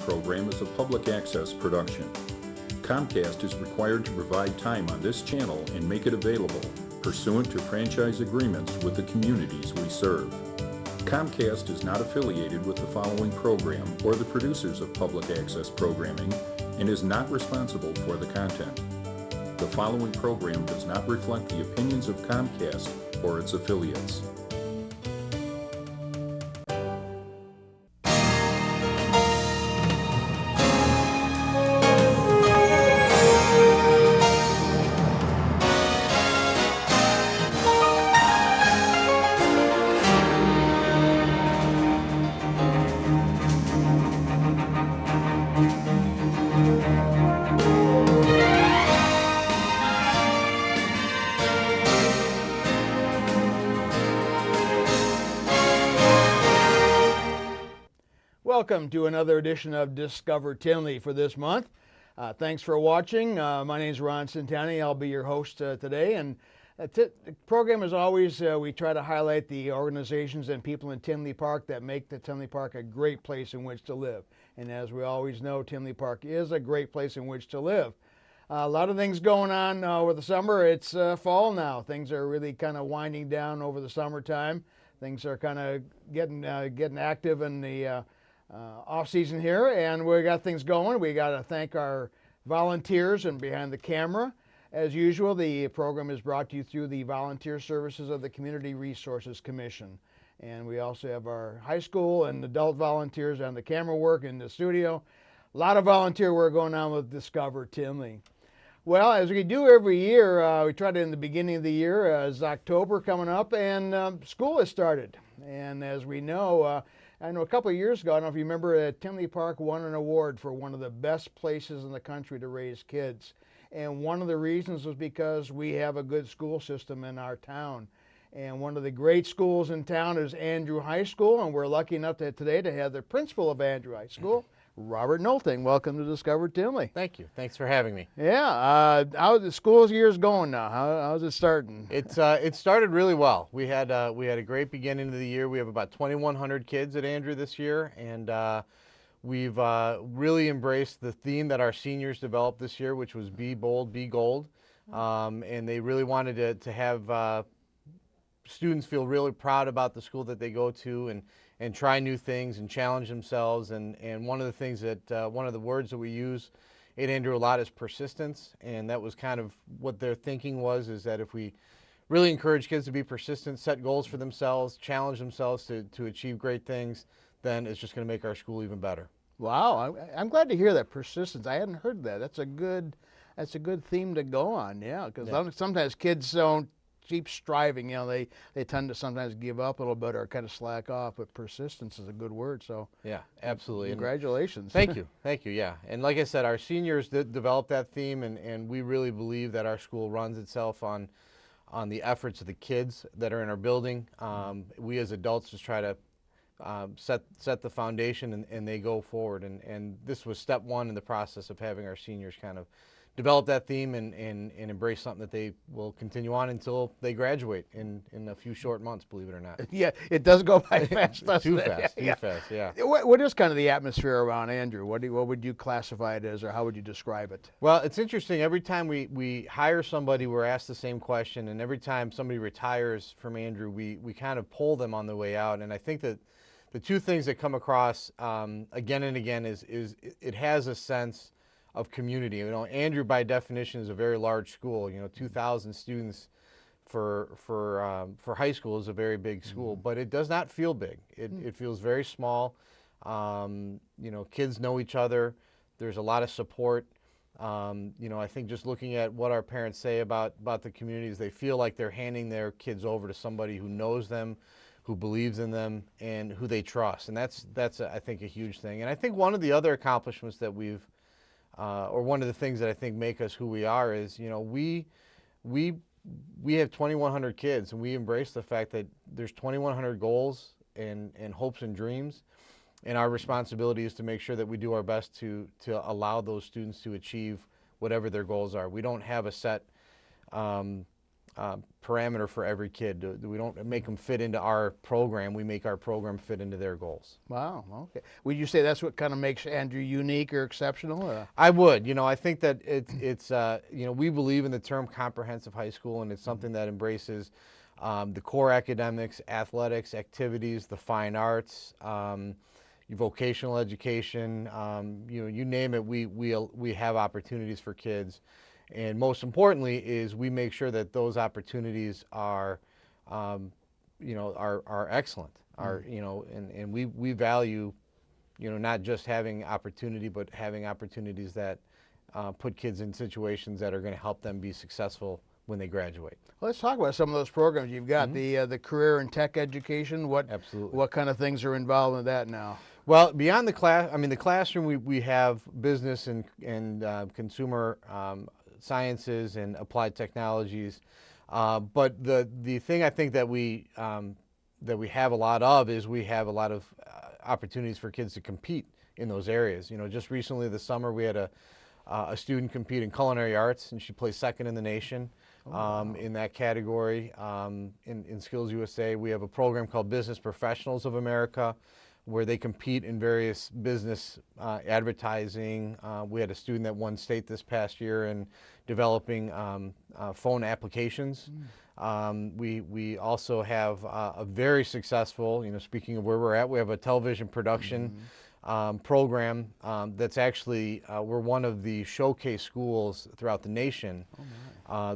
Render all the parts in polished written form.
program is a public access production. Comcast is required to provide time on this channel and make it available pursuant to franchise agreements with the communities we serve. Comcast is not affiliated with the following program or the producers of public access programming and is not responsible for the content. The following program does not reflect the opinions of Comcast or its affiliates. Welcome to another edition of Discover Tinley for this month. Thanks for watching. My name is Ron Centanni. I'll be your host today. And the program, as always, we try to highlight the organizations and people in Tinley Park that make the Tinley Park a great place in which to live. And as we always know, Tinley Park is a great place in which to live. A lot of things going on over the summer. It's fall now. Things are really kind of winding down over the summertime. Things are kind of getting active in the off season here, and we got things going. We got to thank our volunteers and behind the camera. As usual, the program is brought to you through the volunteer services of the Community Resources Commission. And we also have our high school and adult volunteers on the camera work in the studio. A lot of volunteer work going on with Discover Tinley. Well, as we do every year, we try to, in the beginning of the year, as October coming up, and school has started. And as we know, I know a couple of years ago, I don't know if you remember, Tinley Park won an award for one of the best places in the country to raise kids. And one of the reasons was because we have a good school system in our town. And one of the great schools in town is Andrew High School, and we're lucky enough today to have the principal of Andrew High School, Robert Nolting. Welcome to Discover Tinley. Thank you. Thanks for having me. Yeah. How's the school year's going now? How's it starting? It started really well. We had a great beginning of the year. We have about 2,100 kids at Andrew this year, and we've really embraced the theme that our seniors developed this year, which was Be Bold, Be Gold. And they really wanted to have students feel really proud about the school that they go to and try new things and challenge themselves. And one of the things that, one of the words that we use at Andrew a lot is persistence. And that was kind of what their thinking was, is that if we really encourage kids to be persistent, set goals for themselves, challenge themselves to achieve great things, then it's just going to make our school even better. Wow, I'm glad to hear that, persistence. I hadn't heard that. That's a good theme to go on, yeah, because sometimes kids don't keep striving. You know, they tend to sometimes give up a little bit or kind of slack off, but persistence is a good word. So yeah, absolutely. Congratulations. Thank you. Thank you, yeah. And like I said, our seniors developed that theme, and we really believe that our school runs itself on the efforts of the kids that are in our building. We as adults just try to set the foundation, and they go forward. And this was step one in the process of having our seniors kind of develop that theme and embrace something that they will continue on until they graduate in a few short months, believe it or not. Yeah, it does go by fast, doesn't Too it? fast, too fast, yeah. What is kind of the atmosphere around Andrew? What would you classify it as, or how would you describe it? Well, it's interesting. Every time we hire somebody, we're asked the same question, and every time somebody retires from Andrew, we kind of poll them on the way out. And I think that the two things that come across again and again is it has a sense of community. You know, Andrew by definition is a very large school. You know, 2,000 students for high school is a very big school, but it does not feel big. It feels very small. You know, kids know each other. There's a lot of support. You know, I think just looking at what our parents say about the communities, they feel like they're handing their kids over to somebody who knows them, who believes in them, and who they trust. And that's I think a huge thing. And I think one of the other accomplishments that we've or one of the things that I think make us who we are is, you know, we have 2,100 kids, and we embrace the fact that there's 2,100 goals and hopes and dreams, and our responsibility is to make sure that we do our best to allow those students to achieve whatever their goals are. We don't have a set parameter for every kid. We don't make them fit into our program. We make our program fit into their goals. Wow. Okay. Would you say that's what kind of makes Andrew unique or exceptional? Or? I would. I think that it's we believe in the term comprehensive high school, and it's something that embraces the core academics, athletics, activities, the fine arts, your vocational education. You name it. We have opportunities for kids. And most importantly is we make sure that those opportunities are excellent. And we value, not just having opportunity, but having opportunities that put kids in situations that are going to help them be successful when they graduate. Well, let's talk about some of those programs you've got. The career and tech education. Absolutely. What kind of things are involved in that now? Well, beyond the classroom, we have business and consumer sciences and applied technologies. But the thing I think that we have a lot of is we have a lot of opportunities for kids to compete in those areas. Just recently this summer we had a student compete in culinary arts, and she placed second in the nation in that category. In Skills USA, we have a program called Business Professionals of America, where they compete in various business advertising. We had a student that won state this past year in developing phone applications. We also have a very successful, speaking of where we're at, we have a television production program that's actually, we're one of the showcase schools throughout the nation.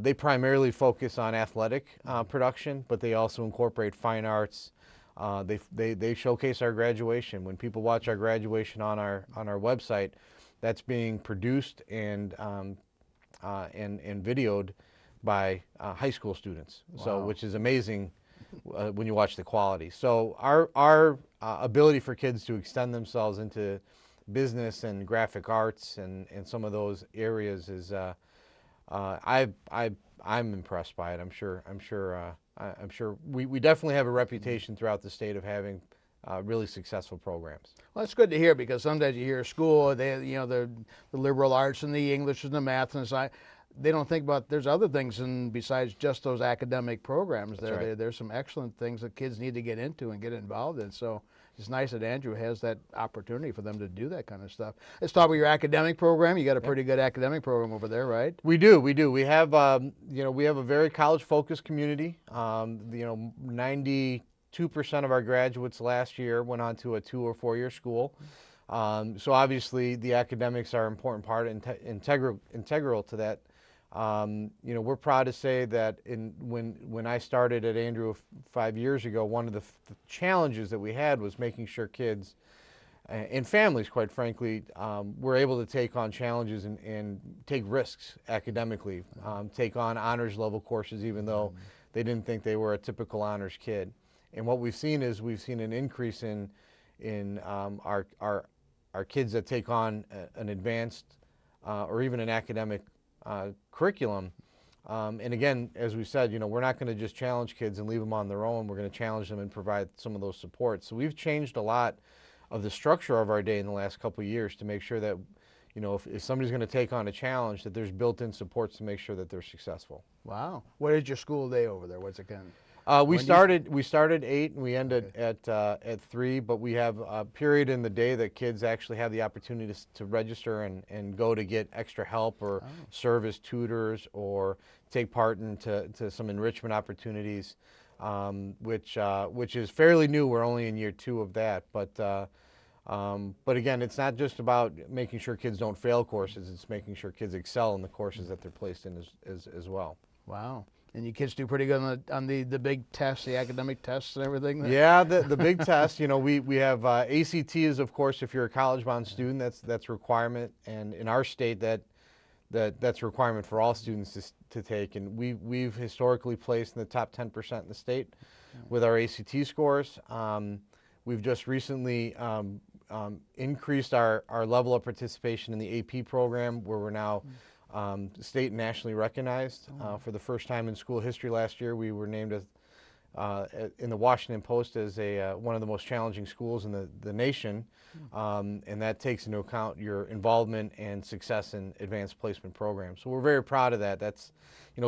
They primarily focus on athletic production, but they also incorporate fine arts. They showcase our graduation. When people watch our graduation on our website, that's being produced and videoed by high school students. Wow. So, which is amazing when you watch the quality. So our ability for kids to extend themselves into business and graphic arts and some of those areas is I'm impressed by it. I'm sure we definitely have a reputation throughout the state of having really successful programs. Well, that's good to hear, because sometimes you hear school, the liberal arts and the English and the math and the science. They don't think about there's other things besides just those academic programs. Right. There's some excellent things that kids need to get into and get involved in. So it's nice that Andrew has that opportunity for them to do that kind of stuff. Let's talk about your academic program. You got a pretty good academic program over there, right? We do. We have we have a very college-focused community. 92% of our graduates last year went on to a 2 or 4 year school. So obviously the academics are an important part, integral to that. We're proud to say that when I started at Andrew 5 years ago, one of the challenges that we had was making sure kids and families, quite frankly, were able to take on challenges and take risks academically, take on honors level courses even though they didn't think they were a typical honors kid. And what we've seen is an increase in our kids that take on an advanced or even an academic curriculum. And again, as we said, we're not going to just challenge kids and leave them on their own. We're going to challenge them and provide some of those supports. So we've changed a lot of the structure of our day in the last couple of years to make sure that, if somebody's going to take on a challenge, that there's built-in supports to make sure that they're successful. Wow. What is your school day over there? What's it kind of? We started at 8 and we ended at 3, but we have a period in the day that kids actually have the opportunity to register and go to get extra help or serve as tutors or take part into some enrichment opportunities, which is fairly new. We're only in year 2 of that, but again, it's not just about making sure kids don't fail courses. It's making sure kids excel in the courses that they're placed in as well. Wow. And you kids do pretty good on the big tests, the academic tests and everything? Yeah, the big tests, we have ACT is, of course, if you're a college-bound student, that's a requirement. And in our state, that's a requirement for all students to take. And we've historically placed in the top 10% in the state with our ACT scores. We've just recently increased our level of participation in the AP program, where we're now state and nationally recognized. For the first time in school history last year, we were named in the Washington Post as one of the most challenging schools in the nation, and that takes into account your involvement and success in advanced placement programs. So we're very proud of that. That's,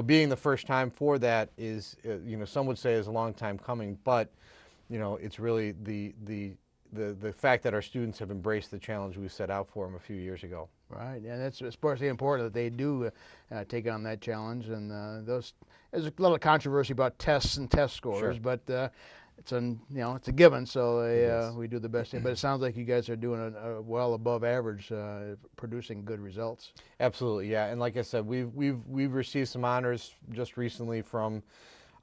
being the first time for that is, some would say is a long time coming, but, it's really the fact that our students have embraced the challenge we set out for them a few years ago. Right, and that's especially important that they do take on that challenge. And there's a little controversy about tests and test scores, Sure. but it's it's a given. So we do the best. But it sounds like you guys are doing a well above average, producing good results. Absolutely, yeah. And like I said, we've received some honors just recently from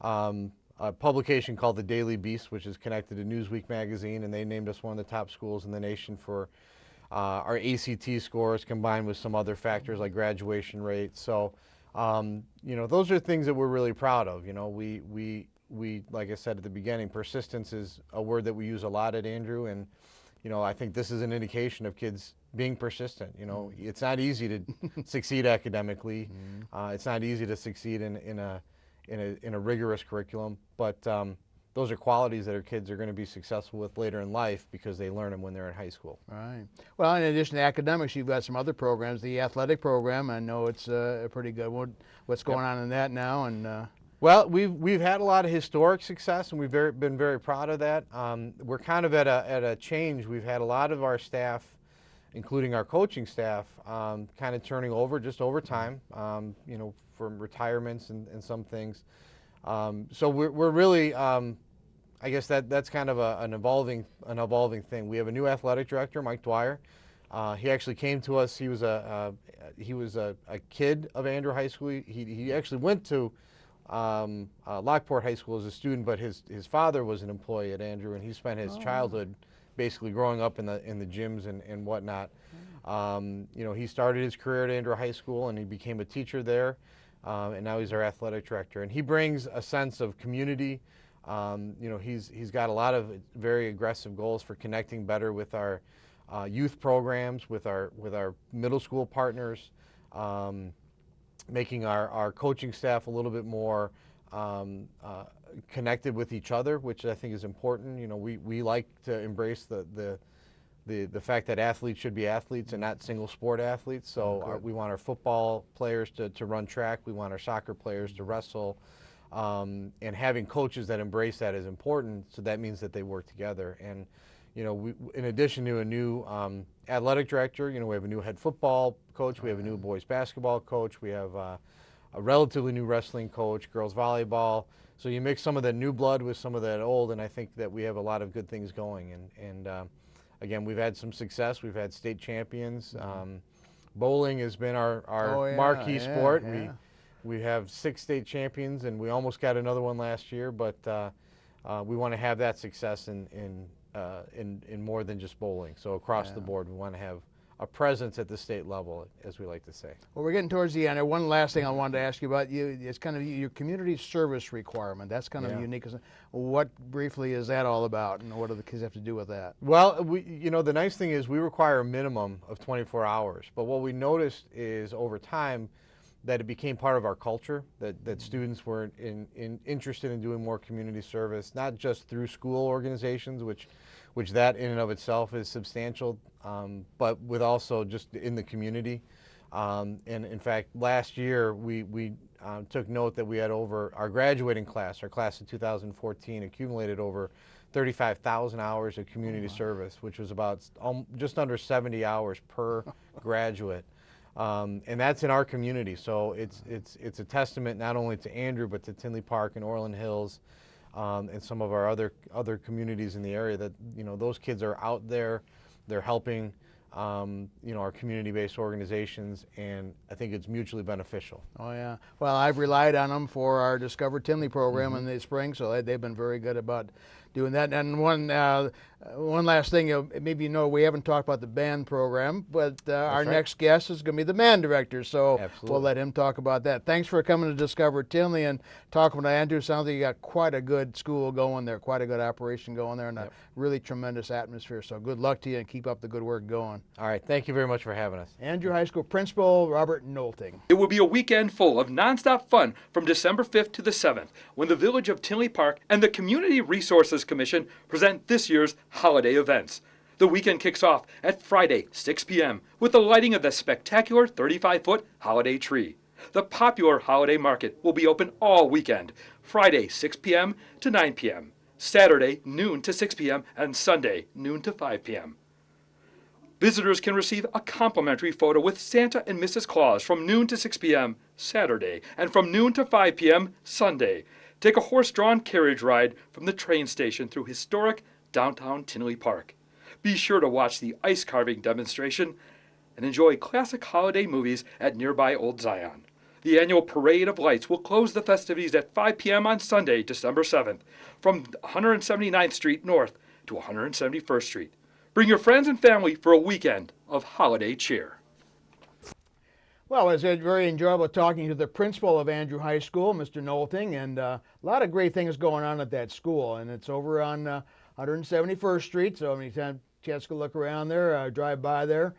a publication called the Daily Beast, which is connected to Newsweek magazine, and they named us one of the top schools in the nation for our ACT scores combined with some other factors like graduation rate. So, those are things that we're really proud of. We like I said at the beginning, persistence is a word that we use a lot at Andrew, and I think this is an indication of kids being persistent. It's not easy to succeed academically. It's not easy to succeed in a rigorous curriculum, but those are qualities that our kids are going to be successful with later in life because they learn them when they're in high school. Right. Well, in addition to academics, you've got some other programs. The athletic program, I know it's a pretty good one. What's going on in that now? And well, we've had a lot of historic success, and we've been very proud of that. We're kind of at a change. We've had a lot of our staff, including our coaching staff, kind of turning over just over time, from retirements and some things. So we're really, I guess that's kind of an evolving thing. We have a new athletic director, Mike Dwyer. He actually came to us. He was a kid of Andrew High School. He actually went to Lockport High School as a student, but his father was an employee at Andrew, and he spent his childhood basically growing up in the gyms and whatnot. He started his career at Andrew High School, and he became a teacher there, and now he's our athletic director. And he brings a sense of community. He's got a lot of very aggressive goals for connecting better with our youth programs, with our middle school partners, making our coaching staff a little bit more connected with each other, which I think is important. We like to embrace the fact that athletes should be athletes and not single sport athletes. So we want our football players to run track. We want our soccer players to wrestle. And having coaches that embrace that is important. So that means that they work together. And in addition to a new athletic director, we have a new head football coach. We have a new boys basketball coach. We have a relatively new wrestling coach, girls volleyball. So you mix some of that new blood with some of that old, and I think that we have a lot of good things going. And again, we've had some success. We've had state champions. Bowling has been our marquee sport. Yeah. We have 6 state champions, and we almost got another one last year. But we want to have that success in more than just bowling. So across the board, we want to have a presence at the state level, as we like to say. Well, we're getting towards the end. One last thing I wanted to ask you about, it's kind of your community service requirement. That's kind of unique. What briefly is that all about, and what do the kids have to do with that? Well, the nice thing is we require a minimum of 24 hours, but what we noticed is over time that it became part of our culture, that students were interested in doing more community service, not just through school organizations, which that in and of itself is substantial, but with also just in the community. And in fact, last year we took note that we had over our graduating class, our class of 2014, accumulated over 35,000 hours of community service, which was about just under 70 hours per graduate. And that's in our community, so it's a testament not only to Andrew but to Tinley Park and Orland Hills, and some of our other communities in the area that those kids are out there, they're helping our community-based organizations, and I think it's mutually beneficial. Oh yeah. Well, I've relied on them for our Discover Tinley program in the spring, so they've been very good about doing that. And one last thing, maybe you know, we haven't talked about the band program, but our right. next guest is going to be the band director, so Absolutely. we'll let him talk about that. Thanks for coming to Discover Tinley and talking to Andrew. Sounds like you got quite a good school going there, quite a good operation going there, and a really tremendous atmosphere. So good luck to you and keep up the good work going. All right. Thank you very much for having us. Andrew High School Principal Robert Nolting. It will be a weekend full of nonstop fun from December 5th to the 7th when the Village of Tinley Park and the Community Resources Commission present this year's holiday events. The weekend kicks off at Friday, 6 p.m. with the lighting of the spectacular 35-foot holiday tree. The popular holiday market will be open all weekend, Friday 6 p.m. to 9 p.m., Saturday noon to 6 p.m., and Sunday noon to 5 p.m. Visitors can receive a complimentary photo with Santa and Mrs. Claus from noon to 6 p.m. Saturday and from noon to 5 p.m. Sunday. Take a horse-drawn carriage ride from the train station through historic downtown Tinley Park. Be sure to watch the ice carving demonstration and enjoy classic holiday movies at nearby Old Zion. The annual Parade of Lights will close the festivities at 5 p.m. on Sunday, December 7th, from 179th Street North to 171st Street. Bring your friends and family for a weekend of holiday cheer. Well, it was very enjoyable talking to the principal of Andrew High School, Mr. Nolting, and a lot of great things going on at that school. And it's over on 171st Street, so anytime chance to look around there, drive by there.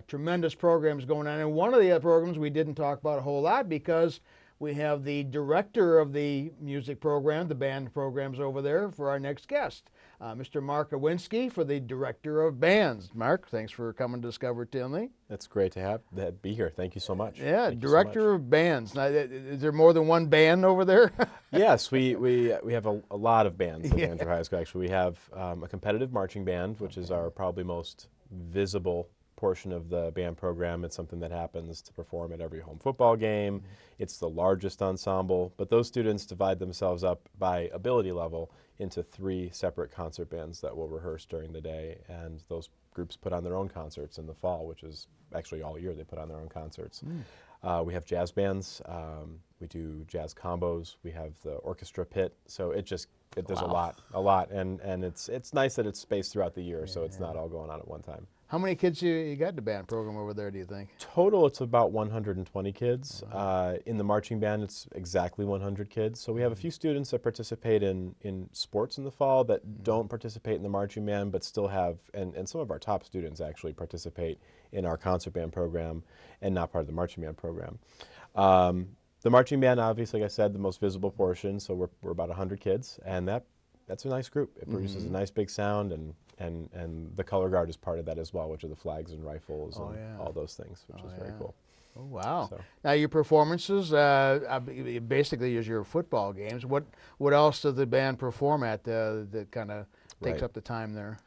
Tremendous programs going on. And one of the programs we didn't talk about a whole lot because we have the director of the music program, the band programs over there for our next guest, Mr. Mark Iwinski, for the director of bands. Mark, thanks for coming to Discover Tinley. It's great to be here. Thank you so much. Yeah, Thank you so director much. of bands. Now, is there more than one band over there? Yes, we have a lot of bands at Yeah. Andrew High School. Actually, we have a competitive marching band, which is our probably most visible portion of the band program. It's something that happens to perform at every home football game. It's the largest ensemble, but those students divide themselves up by ability level into 3 separate concert bands that will rehearse during the day, and those groups put on their own concerts in the fall, which is actually all year they put on their own concerts. We have jazz bands, we do jazz combos, we have the orchestra pit, so there's a lot, and it's nice that it's spaced throughout the year, so it's not all going on at one time. How many kids you got in the band program over there, do you think? Total, it's about 120 kids. In the marching band, it's exactly 100 kids. So we have a few students that participate in sports in the fall that don't participate in the marching band, but still have, and some of our top students actually participate in our concert band program and not part of the marching band program. The marching band, obviously, like I said, the most visible portion, so we're about 100 kids, and that's a nice group. It produces a nice big sound, and the color guard is part of that as well, which are the flags and rifles and all those things, which is very cool. Oh, wow. So. Now, your performances basically is your football games. What else does the band perform at that kind of takes up the time there?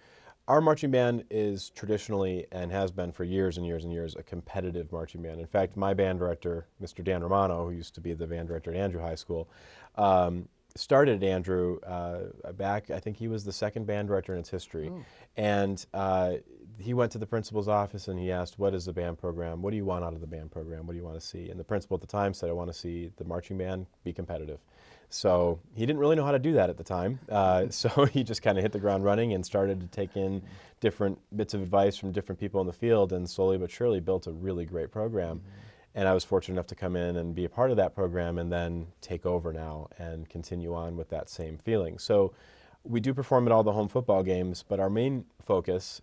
Our marching band is traditionally, and has been for years and years and years, a competitive marching band. In fact, my band director, Mr. Dan Romano, who used to be the band director at Andrew High School, started at Andrew back, I think he was the second band director in its history. And he went to the principal's office and he asked, what is the band program? What do you want out of the band program? What do you want to see? And the principal at the time said, I want to see the marching band be competitive. So he didn't really know how to do that at the time. So he just kind of hit the ground running and started to take in different bits of advice from different people in the field, and slowly but surely built a really great program. And I was fortunate enough to come in and be a part of that program and then take over now and continue on with that same feeling. So we do perform at all the home football games, but our main focus,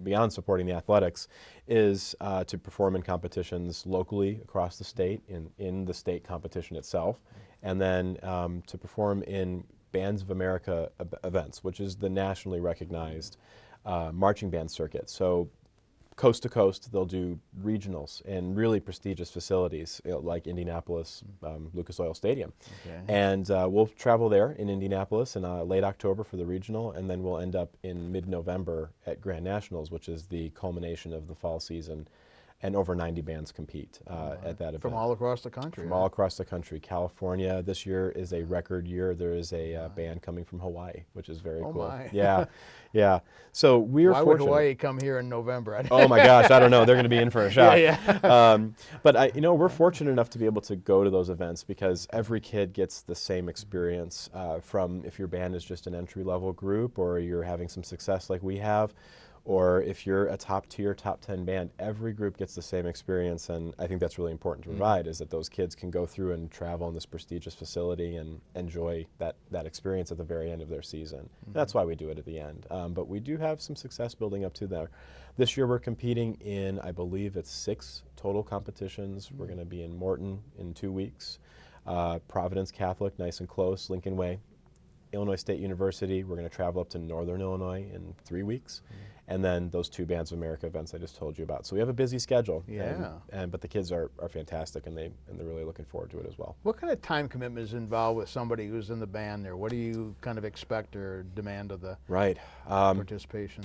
beyond supporting the athletics, is to perform in competitions locally across the state, in the state competition itself, and then to perform in Bands of America events, which is the nationally recognized marching band circuit. So coast to coast, they'll do regionals in really prestigious facilities like Indianapolis, Lucas Oil Stadium. And we'll travel there in Indianapolis in late October for the regional, and then we'll end up in mid-November at Grand Nationals, which is the culmination of the fall season and over 90 bands compete at that event. From all across the country. From all across the country. California this year is a record year. There is a band coming from Hawaii, which is very cool. My. Yeah, yeah. So we are Why fortunate. would Hawaii come here in November? Oh my gosh, I don't know. They're going to be in for a shot. Yeah. But we're fortunate enough to be able to go to those events because every kid gets the same experience from if your band is just an entry-level group or you're having some success like we have, or if you're a top-tier, top 10 band, every group gets the same experience, and I think that's really important to provide, is that those kids can go through and travel in this prestigious facility and enjoy that experience at the very end of their season. That's why we do it at the end. But we do have some success building up to there. This year we're competing in, I believe it's 6 total competitions. We're going to be in Morton in 2 weeks, Providence Catholic, nice and close, Lincoln Way, Illinois State University. We're going to travel up to Northern Illinois in 3 weeks. And then those 2 Bands of America events I just told you about. So we have a busy schedule. Yeah. But the kids are fantastic, and they're really looking forward to it as well. What kind of time commitment is involved with somebody who's in the band there? What do you kind of expect or demand of the participation?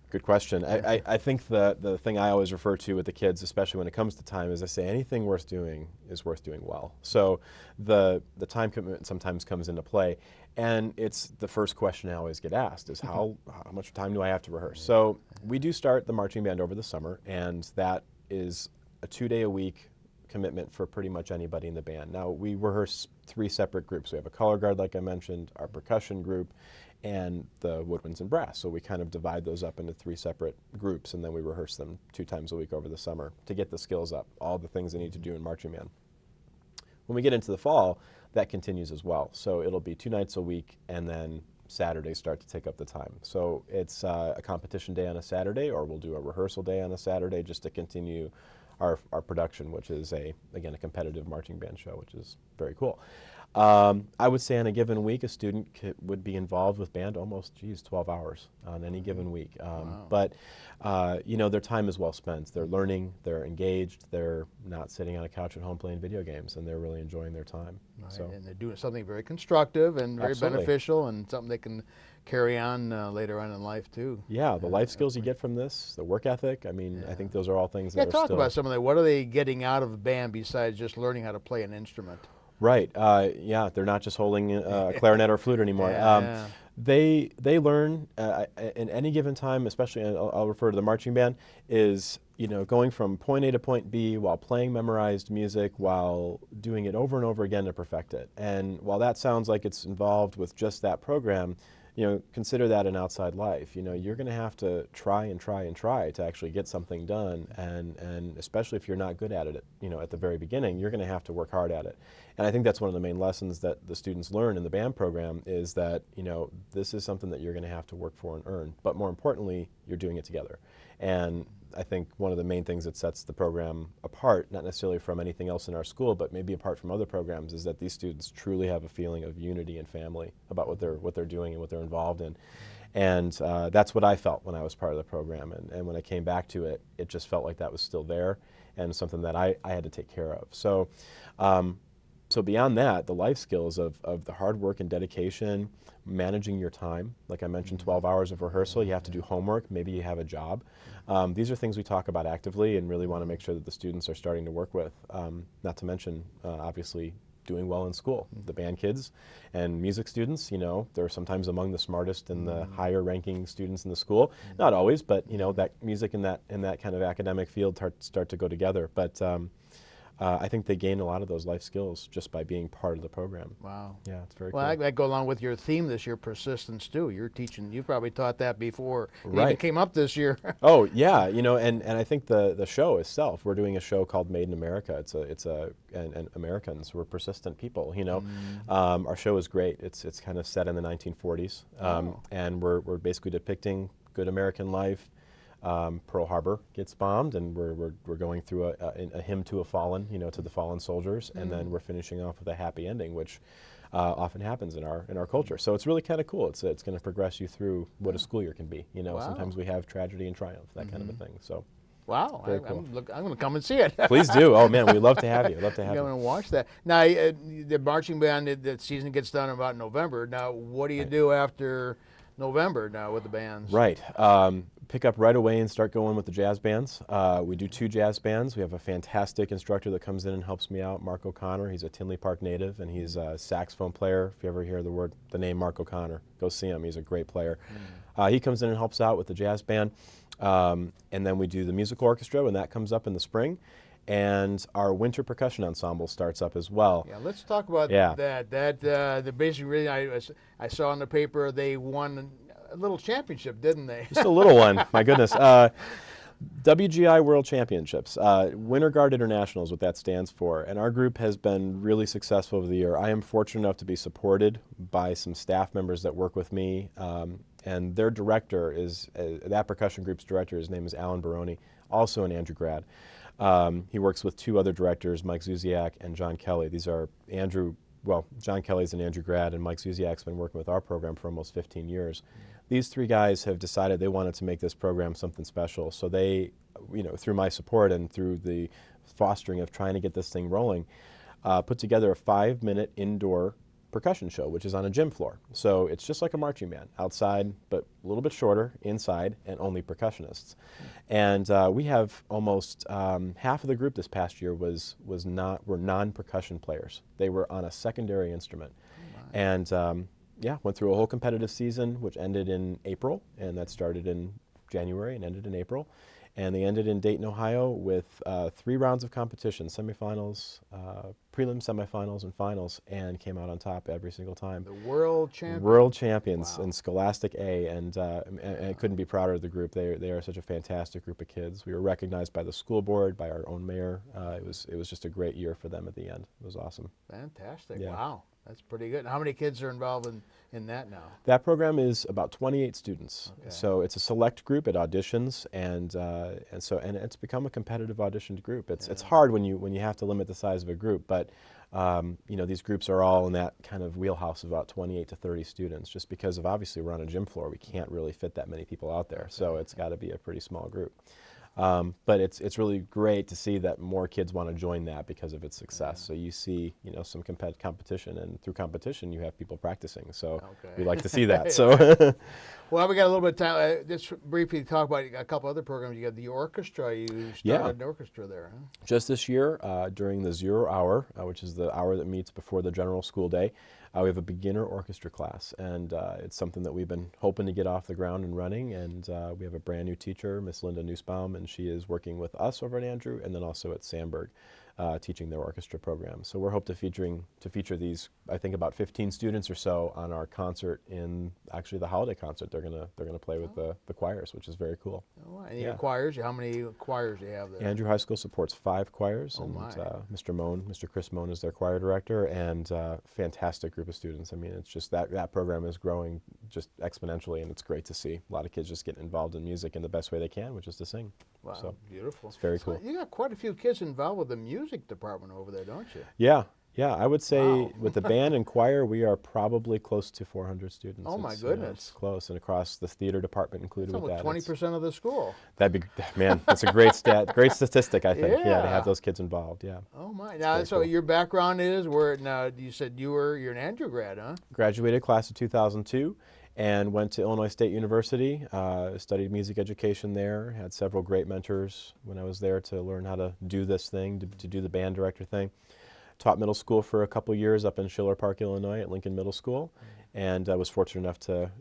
Good question. I think the thing I always refer to with the kids, especially when it comes to time, is I say anything worth doing is worth doing well. So the time commitment sometimes comes into play, and it's the first question I always get asked is how much time do I have to rehearse? So we do start the marching band over the summer, and that is a 2-day-a-week commitment for pretty much anybody in the band. Now we rehearse 3 separate groups. We have a color guard, like I mentioned, our percussion group, and the woodwinds and brass. So we kind of divide those up into 3 separate groups, and then we rehearse them 2 times a week over the summer to get the skills up, all the things they need to do in marching band. When we get into the fall, that continues as well. So it'll be 2 nights a week, and then Saturdays start to take up the time. So it's a competition day on a Saturday, or we'll do a rehearsal day on a Saturday just to continue our production, which is again a competitive marching band show, which is very cool. I would say on a given week, a student would be involved with band almost, 12 hours on any given week. But, their time is well spent. They're learning, they're engaged, they're not sitting on a couch at home playing video games, and they're really enjoying their time. Right. So. And they're doing something very constructive and very Absolutely. beneficial, and something they can carry on later on in life too. Yeah, the life skills you get from this, the work ethic, I think those are all things that are talk still... about some of that. What are they getting out of the band besides just learning how to play an instrument? Right. They're not just holding a clarinet or flute anymore. They learn in any given time, especially I'll refer to the marching band, is going from point A to point B while playing memorized music, while doing it over and over again to perfect it. And while that sounds like it's involved with just that program, consider that an outside life. You're going to have to try and try and try to actually get something done, and especially if you're not good at it, at the very beginning, you're going to have to work hard at it. And I think that's one of the main lessons that the students learn in the band program is that, this is something that you're going to have to work for and earn. But more importantly, you're doing it together. And I think one of the main things that sets the program apart, not necessarily from anything else in our school, but maybe apart from other programs, is that these students truly have a feeling of unity and family about what they're doing and what they're involved in. And that's what I felt when I was part of the program. And when I came back to it, it just felt like that was still there and something that I had to take care of. So, so beyond that, the life skills of the hard work and dedication, managing your time, like I mentioned, 12 hours of rehearsal, you have to do homework, maybe you have a job. These are things we talk about actively and really want to make sure that the students are starting to work with. Not to mention, obviously, doing well in school. The band kids and music students, they're sometimes among the smartest and the higher ranking students in the school. Not always, but that music and that kind of academic field start to go together. But I think they gain a lot of those life skills just by being part of the program. Wow. Yeah, it's very cool. Well, that go along with your theme this year, persistence too. You're teaching, you probably taught that before. Right. It even came up this year. Oh yeah, and I think the show itself, we're doing a show called Made in America. And Americans, we're persistent people, Our show is great. It's kind of set in the 1940s. And we're basically depicting good American life. Pearl Harbor gets bombed, and we're going through a hymn to a fallen, to the fallen soldiers, and then we're finishing off with a happy ending, which often happens in our culture. So it's really kind of cool. It's going to progress you through what a school year can be. Wow. Sometimes we have tragedy and triumph, that kind of a thing. So. Wow, Very cool. I'm going to come and see it. Please do. Oh man, we'd love to have you. Love to have I'm you. going to watch that. Now, the marching band, the season gets done about November. Now, what do you do after November now with the bands? Right. pick up right away and start going with the jazz bands. We do 2 jazz bands. We have a fantastic instructor that comes in and helps me out, Mark O'Connor. He's a Tinley Park native, and he's a saxophone player. If you ever hear the name Mark O'Connor, go see him. He's a great player. He comes in and helps out with the jazz band. And then we do the musical orchestra, and that comes up in the spring. And our winter percussion ensemble starts up as well. Yeah, let's talk about that. The basically, I saw in the paper they won a little championship, didn't they? Just a little one, my goodness. WGI World Championships. Winter Guard International is what that stands for. And our group has been really successful over the year. I am fortunate enough to be supported by some staff members that work with me. And their director is, that percussion group's director, his name is Alan Baroni, also an Andrew grad. He works with 2 other directors, Mike Zuziak and John Kelly. These are John Kelly's an Andrew grad, and Mike Zuziak's been working with our program for almost 15 years. These 3 guys have decided they wanted to make this program something special. So they, through my support and through the fostering of trying to get this thing rolling, put together a 5-minute indoor percussion show, which is on a gym floor. So it's just like a marching band, outside, but a little bit shorter, inside, and only percussionists. And we have almost half of the group this past year were non-percussion players. They were on a secondary instrument. And went through a whole competitive season, which ended in April, and that started in January and ended in April. And they ended in Dayton, Ohio with 3 rounds of competition, semifinals, prelim, semifinals, and finals, and came out on top every single time. The world champions. World champions Wow. in Scholastic A, and I couldn't be prouder of the group. They are such a fantastic group of kids. We were recognized by the school board, by our own mayor. It was just a great year for them at the end. It was awesome. Fantastic. Yeah. Wow. That's pretty good. And how many kids are involved in that now? That program is about 28 students. Okay. So it's a select group. It auditions, and it's become a competitive auditioned group. It's hard when you have to limit the size of a group, but these groups are all in that kind of wheelhouse of about 28 to 30 students. Just because of, obviously, we're on a gym floor, we can't really fit that many people out there. So it's got to be a pretty small group. But it's really great to see that more kids want to join that because of its success. So you see, some competition, and through competition you have people practicing. So we like to see that. So well, we got a little bit of time. Just briefly talk about a couple other programs. You got the orchestra. You started an orchestra there, huh? Just this year, during the 0 hour, which is the hour that meets before the general school day, we have a beginner orchestra class, and it's something that we've been hoping to get off the ground and running. And we have a brand new teacher, Miss Linda Nussbaum, and she is working with us over at Andrew, and then also at Sandburg, teaching their orchestra program. So we're hoping to feature these, I think, about 15 students or so on our concert in actually the holiday concert. They're gonna play with the choirs, which is very cool. Oh, and your choirs? How many choirs do you have there? Andrew High School supports 5 choirs, and Mr. Chris Moan is their choir director, and fantastic group of students. I mean, it's just that program is growing just exponentially, and it's great to see a lot of kids just getting involved in music in the best way they can, which is to sing. Wow, so beautiful. It's very cool. You got quite a few kids involved with the music department over there, don't you? Yeah. I would say Wow. with the band and choir, we are probably close to 400 students. Oh, my It's, goodness. it's close, and across the theater department included That's with almost that. 20% of the school. That'd be, man, that's a great statistic, I think. Yeah, to Yeah. have those kids involved, yeah. Oh my! Now, very so cool. your background is now you said you're an Andrew grad, huh? Graduated class of 2002 and went to Illinois State University, studied music education there, had several great mentors when I was there to learn how to do this thing, to do the band director thing. Taught middle school for a couple years up in Schiller Park, Illinois at Lincoln Middle School, and I was fortunate enough to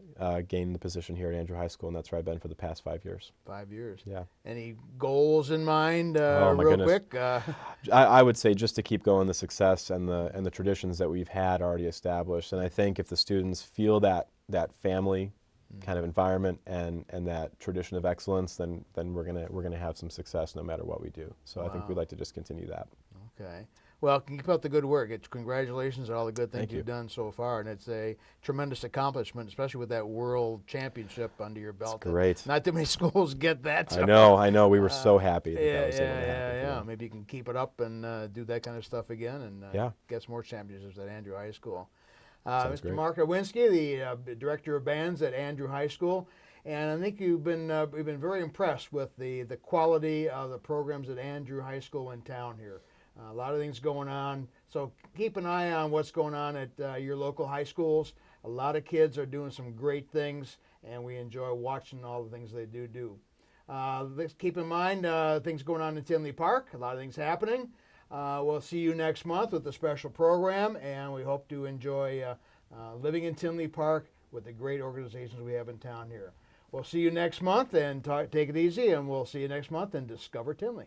gain the position here at Andrew High School, and that's where I've been for the past 5 years. 5 years. Yeah. Any goals in mind, Oh, my real goodness. quick? I would say just to keep going the success and the traditions that we've had already established, and I think if the students feel that family kind of environment and that tradition of excellence, then we're gonna have some success no matter what we do. So I think we'd like to just continue that. Okay. Well, keep up the good work. Congratulations on all the good things Thank you. you've done so far, and it's a tremendous accomplishment, especially with that world championship under your belt. It's great. Not too many schools get that. So. I know. We were so happy that Yeah, that was able to happen. yeah. Maybe you can keep it up and do that kind of stuff again, and get some more championships at Andrew High School. Sounds Mr. great. Mark Iwinski, the director of bands at Andrew High School, and I think we've been very impressed with the quality of the programs at Andrew High School in town here. A lot of things going on, so keep an eye on what's going on at your local high schools. A lot of kids are doing some great things, and we enjoy watching all the things they do. Let's keep in mind things going on in Tinley Park, a lot of things happening. We'll see you next month with a special program, and we hope to enjoy living in Tinley Park with the great organizations we have in town here. We'll see you next month, and take it easy, and we'll see you next month and Discover Tinley.